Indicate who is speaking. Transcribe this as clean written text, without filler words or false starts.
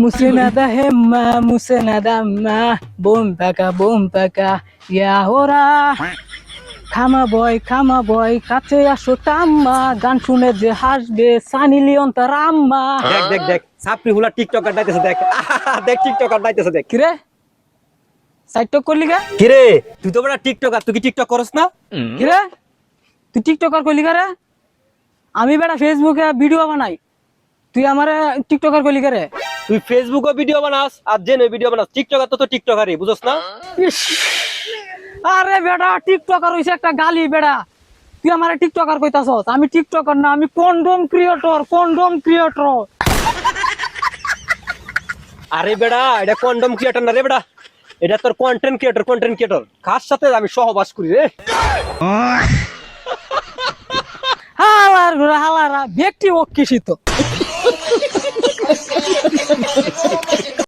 Speaker 1: মুছে নাদা হেম্মা মুছে নাদা আম্মা বোম পাকা ইয়া হোরা খামা বয় কাছে আসো টাম্মা গান শুনে যে হাসবে সানি লিওন তার আম্মা।
Speaker 2: দেখ দেখ দেখ সাপড়ি হুলা টিকটকার ডাইতেছে দেখ দেখ টিকটকার ডাইতেছে দেখ।
Speaker 1: কিরে সাইটক করলি কে?
Speaker 2: কিরে তুই তো বড় টিকটকার, তুই কি টিকটক করস না?
Speaker 1: কিরে তুই টিকটকার করলি কে রে? আমি বেটা ফেসবুকে ভিডিও বানাই, তুই আমারে টিকটকার করলি কে রে?
Speaker 2: তুই ফেসবুকে ভিডিও বানাস আর জেনে ভিডিও বানাস, টিকটকার তো টিকটকারই, বুঝছ না?
Speaker 1: ইস, আরে বেটা টিকটকার হইছে একটা গালি বেটা, তুই আমারে টিকটকার কইতাছস? আমি টিকটকার না, আমি কন্ডম ক্রিয়েটর।
Speaker 2: আরে বেড়া এটা কন্ডম ক্রিয়েটর না রে বেড়া, এটা তোর কন্টেন্ট ক্রিয়েটর। কার সাথে আমি সহবাস করি রে?
Speaker 1: হালারা ব্যক্তি অক্ষিসিত।